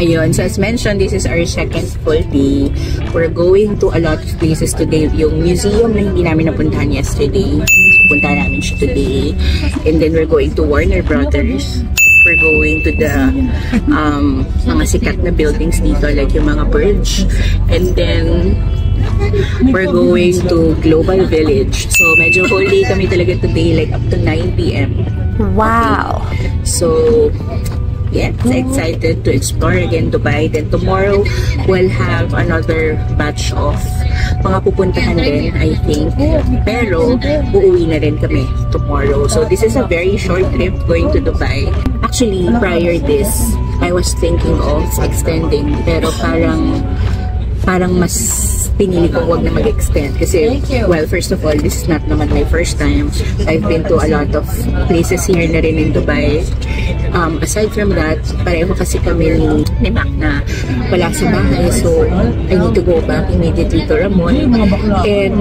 Ayun, so as mentioned, this is our second full day. We're going to a lot of places today. Yung museum na hindi namin napuntahan yesterday, punta namin siya today. And then we're going to Warner Brothers. We're going to the mga sikat na buildings dito, like yung mga Burj. And then we're going to Global Village. So medyo whole day kami talaga today, like up to 9 p.m. Wow! Okay. So yeah, excited to explore again Dubai. Then tomorrow, we'll have another batch of mga pupuntahan din, I think. Pero, uuwi na rin kami tomorrow. So this is a very short trip going to Dubai. Actually, prior this, I was thinking of extending. Pero parang mas pinili ko wag na mag-extend kasi, well, first of all, this is not naman my first time. I've been to a lot of places here na rin in Dubai. Aside from that, pareho kasi kami ni Mac na wala sa bahay, so I need to go back immediately to Ramon. And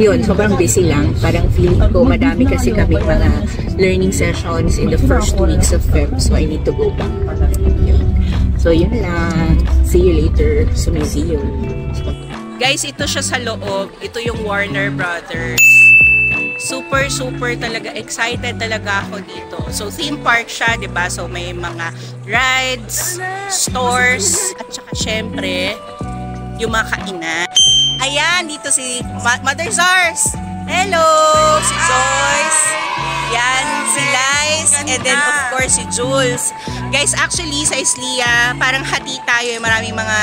yun, sobrang busy lang. Parang feeling ko madami kasi kami mga learning sessions in the first 2 weeks of Feb, so I need to go back. So yun lang. See you later sa museum. Guys, ito siya sa loob. Ito yung Warner Brothers. Super talaga excited talaga ako dito. So theme park siya, 'di ba? So may mga rides, stores, at saka syempre yung mga kainan. Ayan, dito si Mother Zars. Hello, si Joyce. Yan, si Liz. And then of course si Jules. Guys, actually sa Islia, parang hati tayo. Maraming mga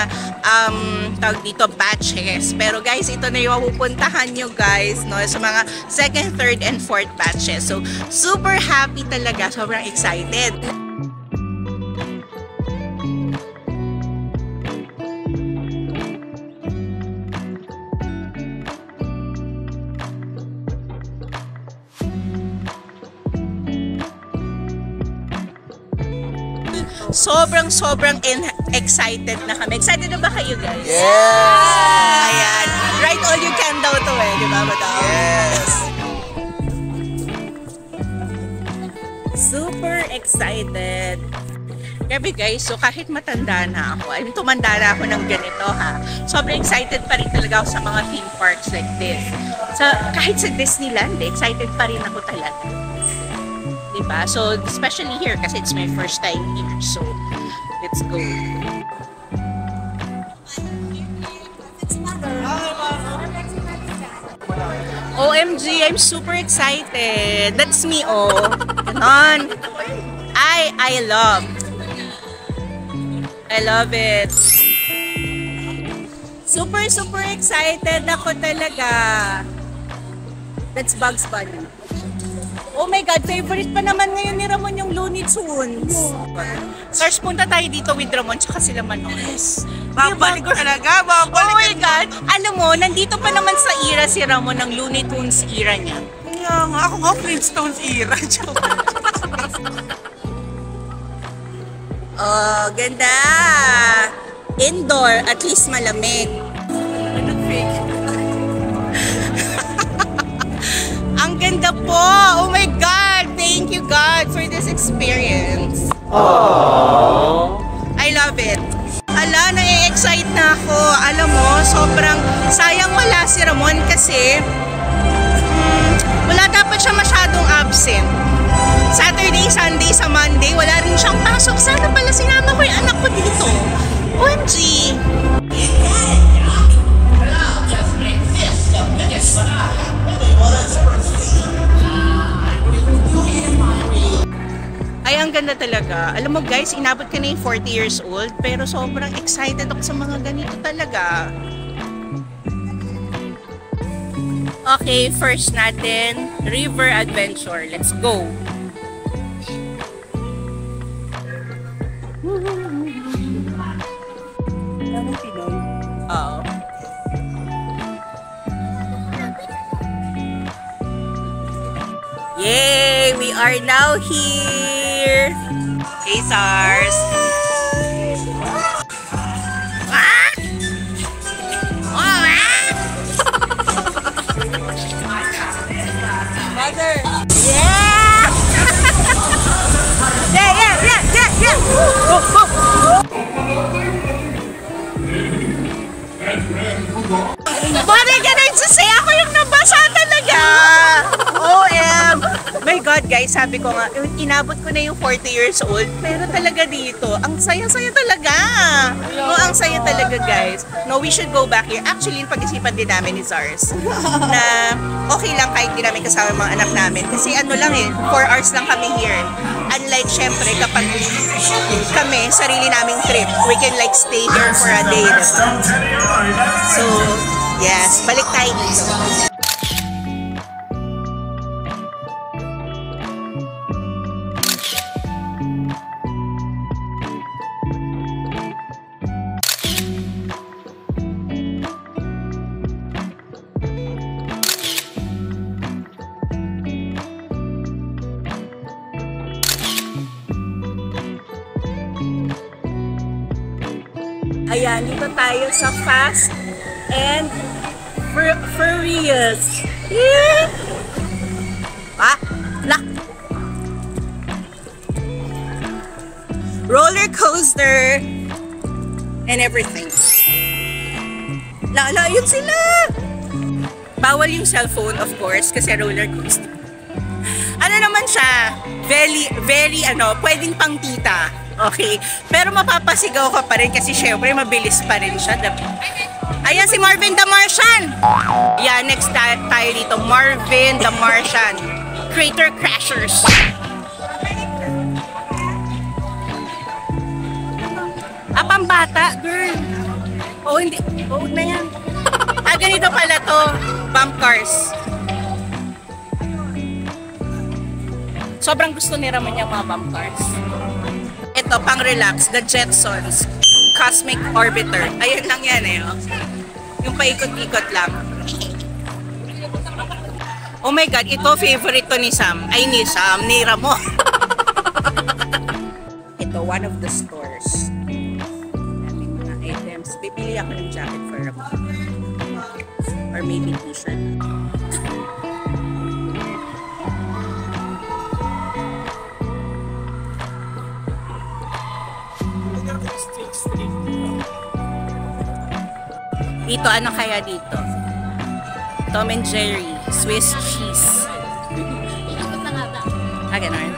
tawag dito batches. Pero guys, ito na yung mapupuntahan nyo guys, no? Sa mga 2nd, 3rd, and 4th batches. So, super happy talaga. Sobrang excited. Sobrang excited na kami. Excited na ba kayo guys? Yes! Ayan. Write all you can daw to di ba madam? Yes! Super excited. Grabe guys, so kahit matanda na ako, tumanda na ako ng ganito ha. Sobrang excited pa rin talaga ako sa mga theme parks like this. So, kahit sa Disneyland, excited pa rin ako talaga. Diba? So, especially here kasi it's my first time here. So, let's go. OMG, I'm super excited. That's me, oh. Ganon. I love it. Super excited ako talaga. That's Bugs Bunny. Oh my God, favorite pa naman ngayon ni Ramon yung Looney Tunes. Search, punta tayo dito with Ramon tsaka sila Manoles. Babalik ko talaga, babalik. Oh my God, alam mo, nandito pa naman sa era si Ramon ng Looney Tunes era niya. Kaya nga, ako nga Flintstones era. Oh, ganda. Indoor, at least malamig. Ang ganda po! Oh my God! Thank you God for this experience. Aww. I love it. Ala, na-excite na ako. Alam mo, sobrang sayang wala si Ramon kasi wala dapat siya masyadong absent. Saturday, Sunday, sa Monday, wala rin siyang pasok. Sana pala sinama ko yung anak ko dito. OMG! Ay, ang ganda talaga. Alam mo guys, inabot ka na yung 40 years old, pero sobrang excited ako sa mga ganito talaga. Okay, first natin, River Adventure. Let's go! Oo. Yay! We are now here! Hey, SARS! Mother! Yeah! Yeah! Go! Bakit ganun say? Ako yung nabasa talaga. OM. My God, guys, sabi ko nga, inabot ko na yung 40 years old, pero talaga dito, ang saya-saya talaga. No, ang saya talaga, guys. No, we should go back here. Actually, pag-isipan din namin ni Zars na okay lang kahit di namin kasama yung mga anak namin. Kasi ano lang 4 hours lang kami here. Unlike, syempre, kapag kami, sarili naming trip, we can like stay here for a day. So, yes, balik tayo dito. Ayan, dito tayo sa Fast and Furious. Yeah. Roller coaster and everything. Yun sila. Bawal yung cellphone, of course, kasi roller coaster. Ano naman siya? Very, pwedeng pang tita. Okay? Pero mapapasigaw ka pa rin kasi syempre mabilis pa rin siya. Ayan si Marvin the Martian! Yeah, next tayo dito. Marvin the Martian. Crater Crashers. Pambata, girl. Oh, hindi. Oh, na yan. Ganito pala to. Bump cars. Sobrang gusto ni Ramon yung mga bump cars. Ito, pang relax, the Jetsons Cosmic Orbiter. Ayun lang yan oh. Yung paikot-ikot lang. Oh my God, ito favorite to ni Sam. Ay, ni Sam, ni Ramon. Ito, one of the stores. May mga items. Bibili ako ng jacket for Ramon. Or maybe t-shirt. Dito, ano kaya dito? Tom and Jerry, Swiss cheese. Ganun.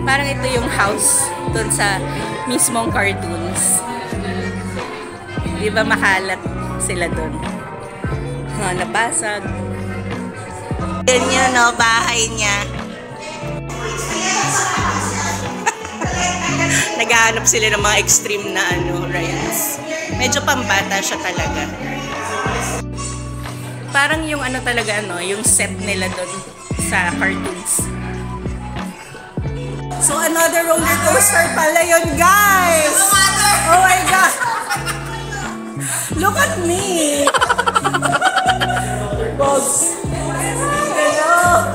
Parang ito yung house dun sa mismong cartoons. Di ba makalat sila dun? Nabasag. Yan yun, no? Bahay niya. Naghahanap sila ng mga extreme na rides. Medyo pambata siya talaga. Parang yung talaga yung set nila doon sa cartoons. So another roller coaster pala yun, guys! Oh my God! Look at me! Boss! Hello!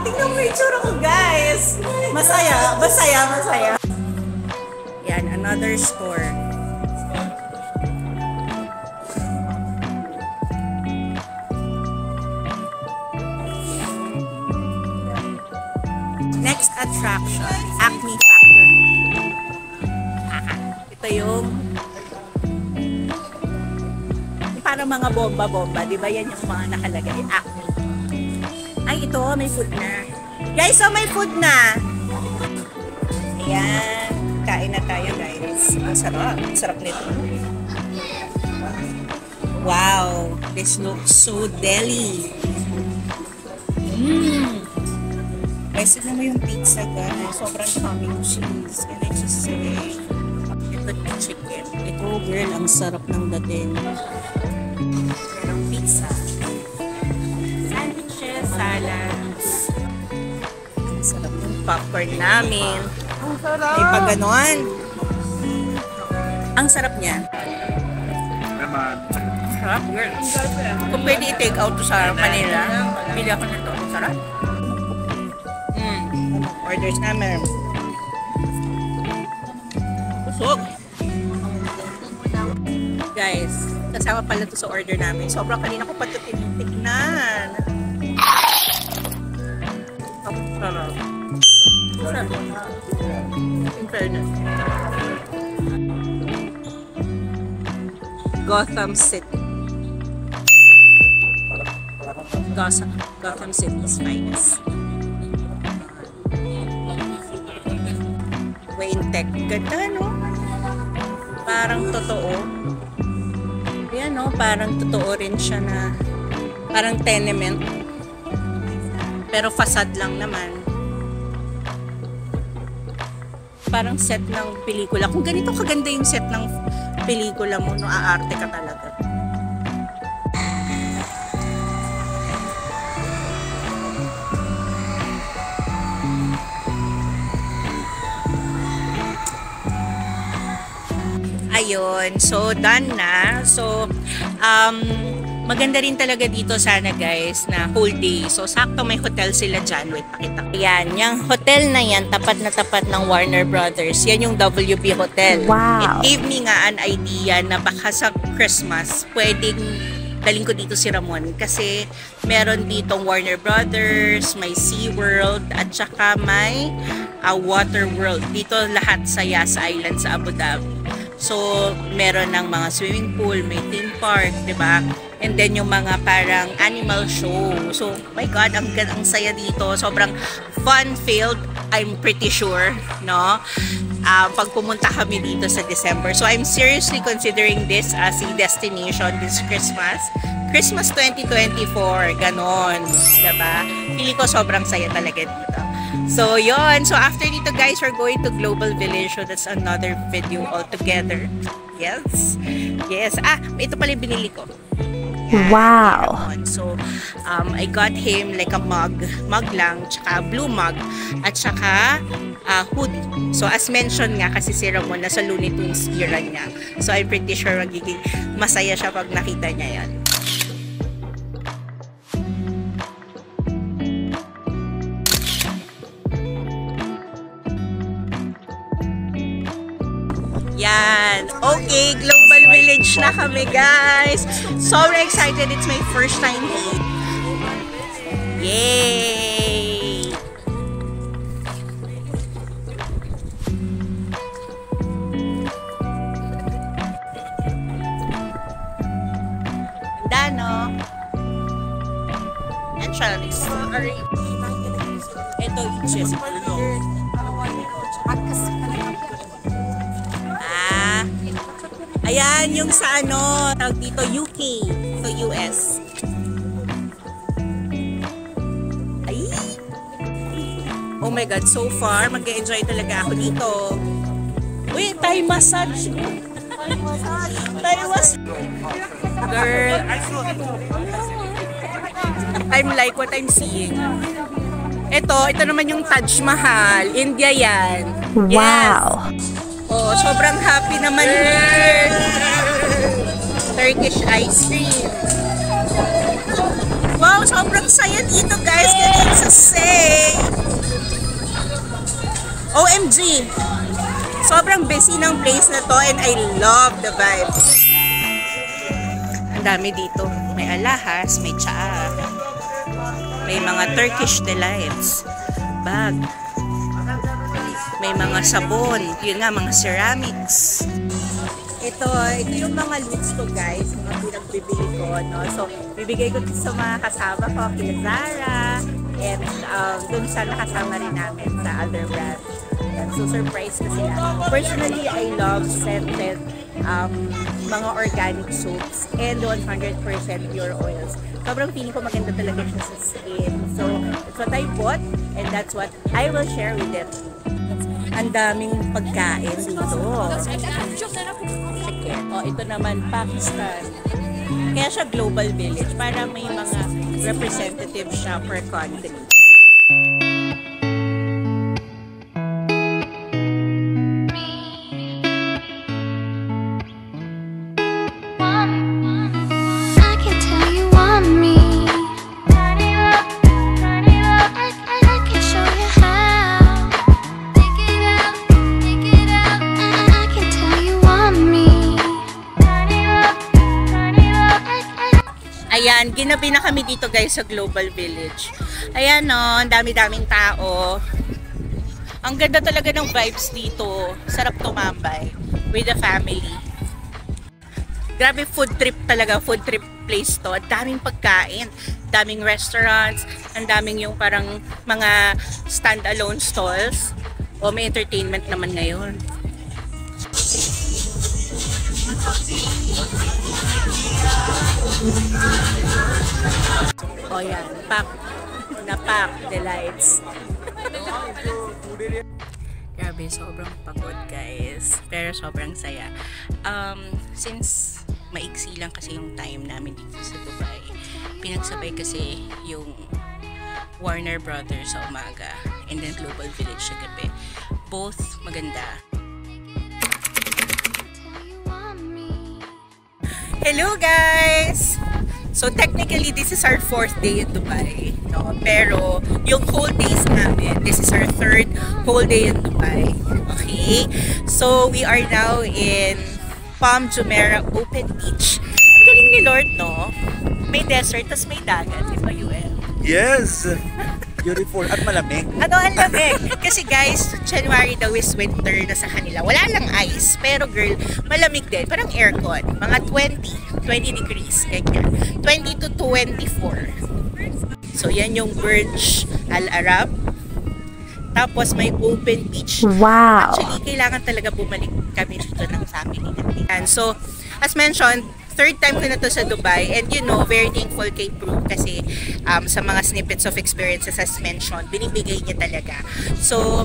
Tingnan mo yung itsura ko, guys! Masaya! Yan, another store. Next attraction, Acme Factory. Ito yung parang mga bomba-bomba. Di ba yan yung mga nakalagay? Acme. Ay, ito, may food na. Guys, may food na. Ayan. Kain na tayo, guys. Ang sarap. Ang sarap nito. Wow. This looks so deli. Guys, tignan mo yung pizza, guys. Sobrang daming cheese. Can I just say? Ito yung chicken. Ito, girl, ang sarap ng dating. Yan ang pizza. Sandwiches, salads. Ang sarap ng popcorn namin. Ang sarap! May pa ganon. Ang sarap niya. Sarap, girl. Kung pwede i-take out to sa Manila, bili ako nito. Sarap. Orders namin. Busog. Guys, kasama pala to sa order namin. Sobrang kanina ko pa ito tinitignan. Sarap. Sarap. In fairness. Gotham City. Gotham City's finest. Wayne Tech. Ganda, no? Parang totoo. Yan, no? Parang totoo rin siya na parang tenement. Pero facade lang naman. Parang set ng pelikula. Kung ganito kaganda yung set ng pelikula mo, no, aarte ka talaga. Ayun, so done na. So, maganda rin talaga dito sana guys na whole day. So, sakto may hotel sila dyan. Wait, pakita ko. Yan, yung hotel na yan, tapat na tapat ng Warner Brothers. Yan yung WB Hotel. Wow. It gave me nga an idea na baka sa Christmas, pwedeng daling ko dito si Ramon. Kasi meron ditong Warner Brothers, may SeaWorld, at saka may Water World. Dito lahat sa Yas Island sa Abu Dhabi. So, meron ng mga swimming pool, may theme park, di ba? And then yung mga parang animal show. So, my God, ang saya dito. Sobrang fun-filled, I'm pretty sure, no? Pag pumunta kami dito sa December. So, I'm seriously considering this as a destination this Christmas. Christmas 2024, ganon, diba? Pili ko sobrang saya talaga dito. So, yon. So, after dito, guys, we're going to Global Village. So, that's another video altogether. Yes. Yes. Ito pala yung binili ko. Yan. Wow. So, I got him like a mug lang, tsaka blue mug, at tsaka hoodie. So, as mentioned nga, kasi si Ramon nasa Looney Tunes era niya. So, I'm pretty sure magiging masaya siya pag nakita niya yan. Yan. Okay, Global Village na kami, guys. So excited. It's my first time here. Yay! Ganda, no? Entrance. Ito, Egypt. Ayan, yung sa ano, tawag dito, UK. So, US. Ay! Oh my God, so far, mag-enjoy talaga ako dito. Uy, Thai massage. Thai massage. Girl. I'm like what I'm seeing. Ito naman yung Taj Mahal. India yan. Wow. Yes. Oh, sobrang happy naman here. Turkish ice cream. Wow, sobrang saya dito, guys. Ganyan sa say. OMG. Sobrang busy ng place na to and I love the vibe. Ang dami dito. May alahas, may tsaa. May mga Turkish delights. Bag. May mga sabon, yun nga, mga ceramics. Ito yung mga loots ko, guys, mga pinagbibili ko, no? So, bibigay ko sa mga kasama ko, kila Zara, and dun sa nakasama rin namin sa other brands. So, surprise ko sila. Personally, I love scented mga organic soaps and 100% pure oils. Sobrang feeling ko maganda talaga siya sa skin. So, that's what I bought, and that's what I will share with them. Ang daming pagkain dito. Chicken. Oh, ito naman, Pakistan. Kaya siya Global Village para may mga representative siya per country. Ayan, ginabi na kami dito guys sa Global Village. Ayan no, ang dami-daming tao. Ang ganda talaga ng vibes dito. Sarap tumambay with the family. Grabe, food trip talaga, food trip place to. Ang daming pagkain, daming restaurants, ang daming yung parang mga stand-alone stalls. O may entertainment naman ngayon. O yan, pack delights. Grabe, sobrang pagod guys. Pero sobrang saya. Since maiksi lang kasi yung time namin dito sa Dubai, pinagsabay kasi yung Warner Brothers sa umaga and then Global Village sa gabi. Both maganda. Hello guys! So technically, this is our 4th day in Dubai. No? Pero yung whole days namin, this is our 3rd whole day in Dubai. Okay? So we are now in Palm Jumeirah Open Beach. Ang galing ni Lord, no? May desert, tas may dagat. Di ba, UL? Yes! Beautiful at malamig. Ano ang lamig? Kasi guys, January daw is winter na sa kanila. Wala lang ice, pero girl, malamig din. Parang aircon. Mga 20 degrees. Ganyan. 20 to 24. So yan yung Burj Al Arab. Tapos may open beach. Wow! Actually, kailangan talaga bumalik kami dito ng family natin. So, as mentioned, 3rd time ko na to sa Dubai, and you know, very thankful kay Prue kasi sa mga snippets of experiences as mentioned, binibigay niya talaga. So,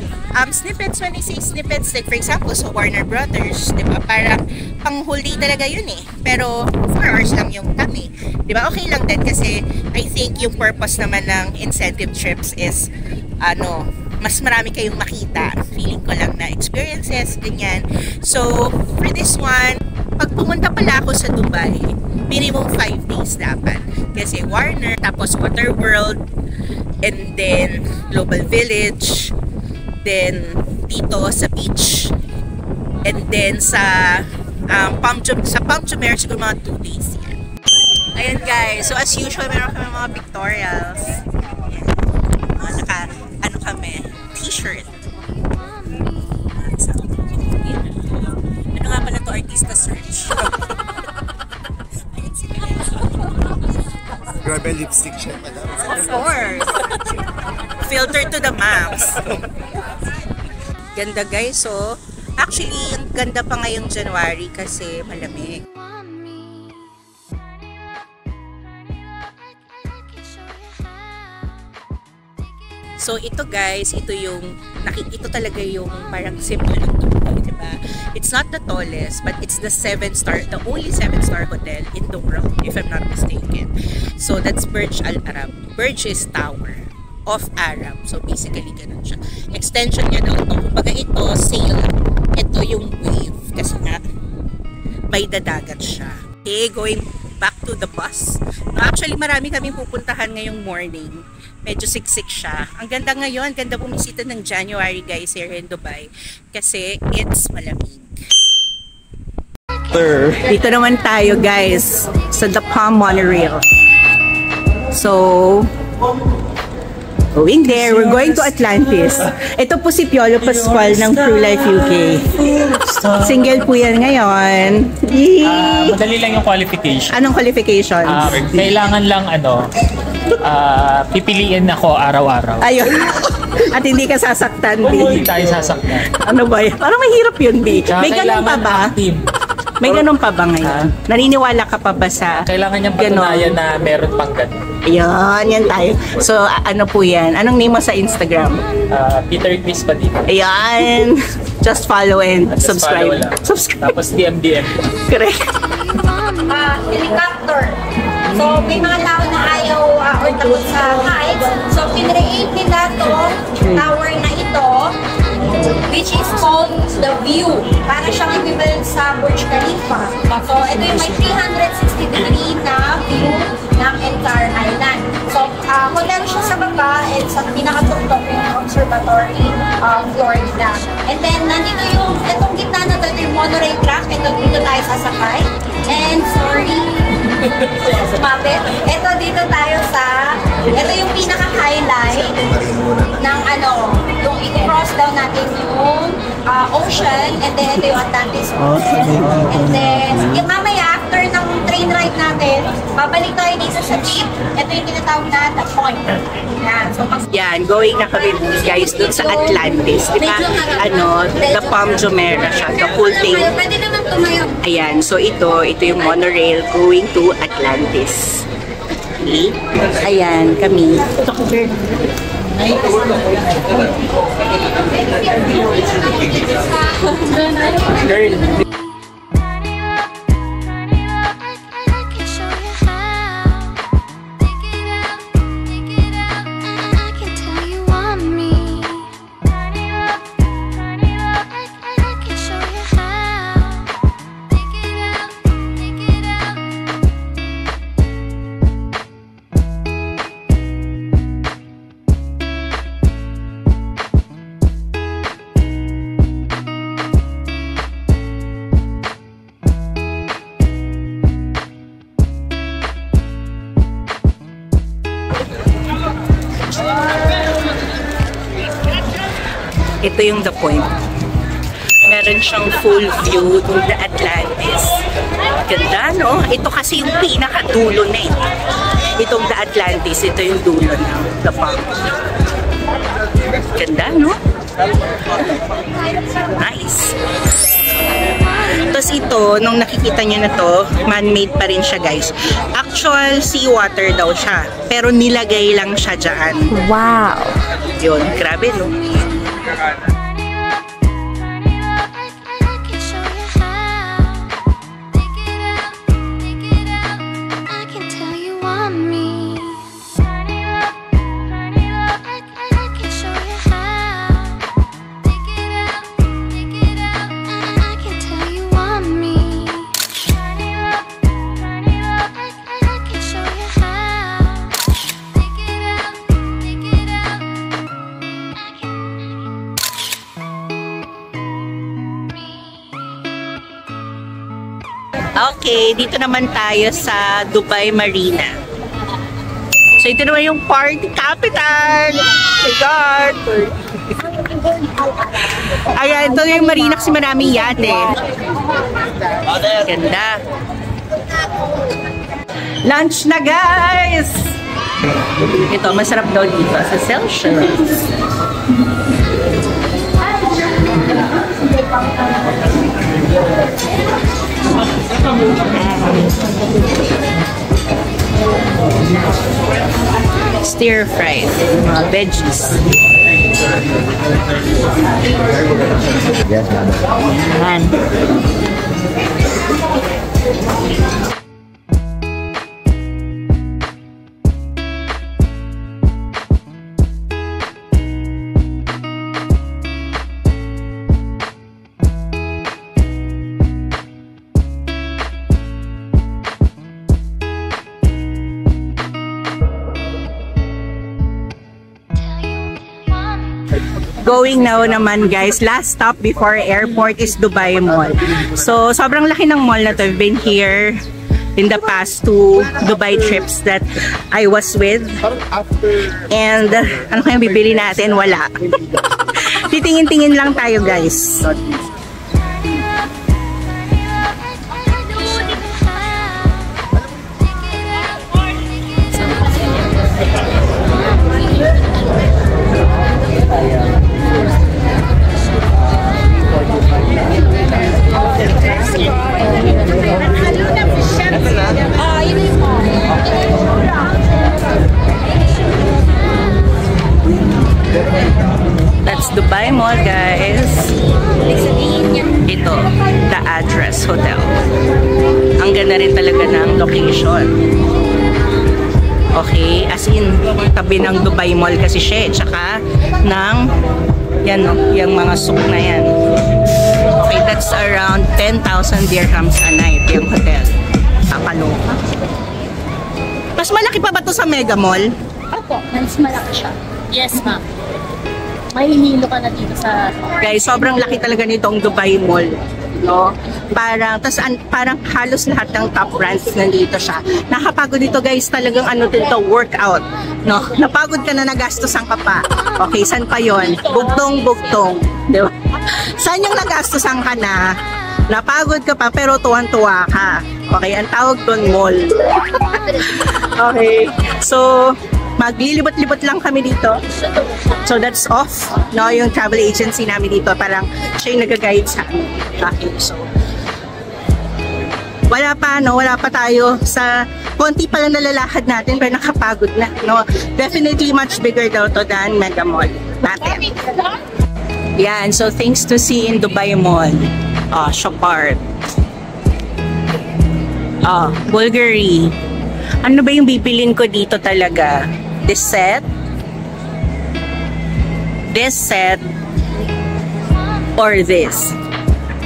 snippets, when I say snippets, like for example, so Warner Brothers, di ba, parang pang-whole day talaga yun eh. Pero 4 hours lang yung kami. Di ba, okay lang din kasi I think yung purpose naman ng incentive trips is, mas marami kayong makita. Feeling ko lang na experiences, ganyan. So, for this one, pag pumunta pala ako sa Dubai, minimum 5 days dapat. Kasi Warner, tapos Waterworld, and then Global Village, then dito sa beach, and then sa Palm Jumeirah siguro mga 2 days yan. Ayan guys, so as usual, meron kami mga pictorials. Ayan. Ano kami, t-shirt. Ano nga pala to, artista search? Grabe lipstick siya, madam. Of course. Filter to the max. Ganda guys, so actually, ang ganda pa ngayong January kasi malamig. So ito guys, ito talaga yung parang symbol ng Dubai, diba? It's not the tallest, but it's the only 7-star hotel in the world, if I'm not mistaken. So that's Burj Al Arab. Burj is tower of Arab. So basically ganun siya. Extension niya daw ito. Kumbaga ito, sail. Ito yung wave. Kasi nga, may dadagat siya. Okay, going back to the bus. Actually, marami kaming pupuntahan ngayong morning. Medyo siksik siya. Ang ganda ngayon, ganda bumisita ng January guys here in Dubai. Kasi it's malamig. Dito naman tayo guys sa The Palm Monorail. So, going there, we're going to Atlantis. Ito po si Piolo Pascual ng True Life UK. Single po yan ngayon. Madali lang yung qualification. Anong qualifications? Kailangan lang pipiliin ako araw-araw. Ayun. At hindi ka sasaktan, B. Hindi tayo sasaktan. Ano ba yan? Parang mahirap yun, B. May ganun pa ba? Active. May ganun pa ba ngayon? Naniniwala ka pa ba sa Kailangan niyang patunayan na meron pang ganun. Ayan, yan tayo. So, ano po yan? Anong name mo sa Instagram? Peter Chris pa dito. Ayan. Just follow and subscribe. Subscribe. Tapos DM. Correct. Helicopter. So, may mga tao na ayaw or takot sa heights. So, kinreate nila itong tower na ito, which is called The View. Para siyang equivalent sa Burj Khalifa. So, ito yung may 360-degree na view ng entire island. So, hotel siya sa baba and sa pinakatuktok yung observatory Florida. And then, nandito yung, itong gitna na ito, yung monorail track. Ito, dito tayo sasakay. And, sorry, sumabit. Ito, dito tayo ito yung pinaka-highlight ng yung i-cross down natin yung ocean, and then ito yung Atlantis Ocean. And then, yung mamaya, after main ride natin, babalik tayo dito sa jeep. Ito yung tinatawag na the point. Yan. So, Yan, going na kami guys dun sa Atlantis. Di ba? Ano, the Palm Jumeirah siya, the whole thing. pwede naman tumayo. Ayan, so ito yung monorail going to Atlantis. Okay? Ayan, kami. Girl. Ito yung the point. Meron siyang full view ng the Atlantis. Ganda, no? Ito kasi yung pinakadulo na ito. Itong the Atlantis, ito yung dulo ng the palm. Ganda, no? Nice. Tapos ito, nung nakikita nyo na to, man-made pa rin siya, guys. Actual seawater daw siya. Pero nilagay lang siya dyan. Wow! Yun, grabe, no? Okay, dito naman tayo sa Dubai Marina. So ito naman yung party capital. Oh my God! Ayan, ito yung marina kasi maraming yate. Ganda. Lunch na, guys! Ito, masarap daw dito sa Celsius. Stir fried, mga veggies. Yan. Going now naman, guys, last stop before airport is Dubai Mall. So sobrang laki ng mall na to. I've been here in the past 2 Dubai trips that I was with. And ano kayang bibili natin? Wala. Titingin-tingin lang tayo, guys. That's Dubai Mall, guys. Ito, the Address Hotel. Ang ganda rin talaga ng location. Okay, as in, tabi ng Dubai Mall kasi siya, tsaka ng, yan no, yung mga souk na yan. Okay, that's around 10,000 dirhams a night, yung hotel. Kapaloka. Mas malaki pa ba to sa Mega Mall? Opo, mas malaki siya. Yes, ma'am. May hinilo ka na dito sa... Guys, sobrang laki talaga nitong Dubai Mall. No? Parang halos lahat ng top brands nandito siya. Nakapagod dito, guys, talagang ano dito, workout. No? Napagod ka na, nagastosan ka pa. Okay, saan pa yon? Bugtong-bugtong. Diba? Saan yung nagastosan ka na? Napagod ka pa pero tuwan-tuwa ka. Okay, ang tawag doon mall. Okay, so maglilibot-libot lang kami dito. So that's off, no, yung travel agency namin dito, parang siya yung nag-guide sa amin. Okay, so wala pa tayo sa konti pa lang nalalakad natin pero nakapagod na, no. Definitely much bigger daw to than Mega Mall natin. Yan, so things to see in Dubai Mall. Shopart. Bulgari. Ano ba yung bibilin ko dito talaga? This set, or this.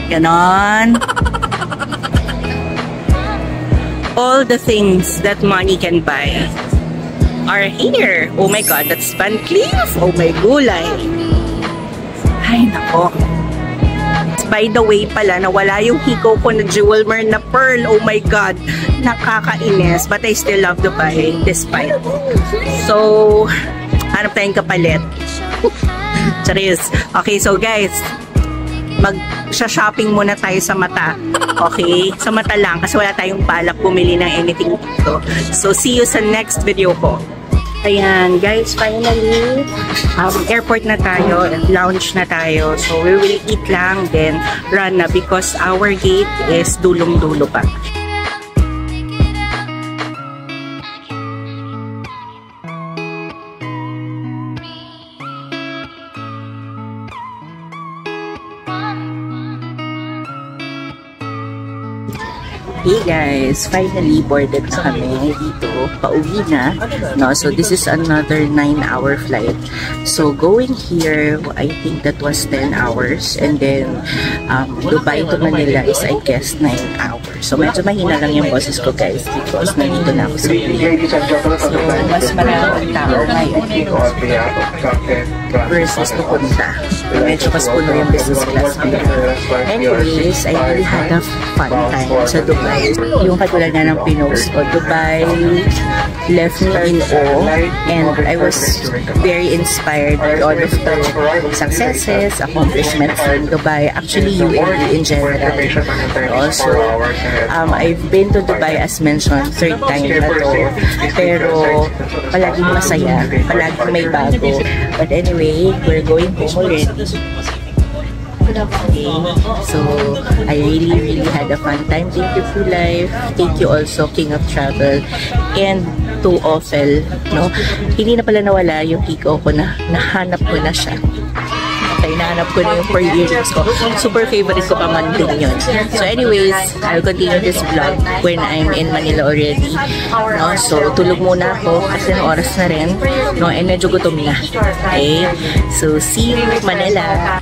Ganon. All the things that money can buy are here. Oh my God, that's Van Cleef. Oh my gulay. Ay, nako. By the way pala, nawala yung hikaw ko na jewel na pearl. Oh my God. Nakakainis. But I still love Dubai despite. So, hanap tayong kapalit. Charis. Okay, so guys, mag-shopping muna tayo sa mata. Okay? Sa mata lang kasi wala tayong balak bumili ng anything dito. So, see you sa next video ko. Ayan, guys, finally, airport na tayo, lounge na tayo. So, we will eat lang, then run na because our gate is dulong-dulo pa. Hey guys, finally boarded na kami dito, pauwi na, no? So this is another 9-hour flight. So going here, I think that was 10 hours, and then Dubai to Manila is I guess 9 hours. So medyo mahina lang yung boses ko guys because nandito na ako sa plane. So mas maraming tao ngayon versus pupunta. Medyo mas puno yung business class. Anyways, I really had a fun time sa Dubai. Yung katulad na ng pinost ko, Dubai left me in awe and I was very inspired by all of the successes, accomplishments in Dubai, actually UAE in general. Also, I've been to Dubai as mentioned, 3rd time na to, pero palaging masaya, palaging may bago. But anyway, we're going home already. Okay, so I really had a fun time. Thank you for life. Thank you also King of Travel and to Offel, no? Hindi na pala nawala yung hikaw ko na nahanap ko na siya. Okay, nahanap ko na yung pearl earrings ko. Super favorite ko pa man din yun. So anyways, I'll continue this vlog when I'm in Manila already. No? So tulog muna ako kasi ng oras na rin. No? And medyo gutom na. Okay? So see you Manila!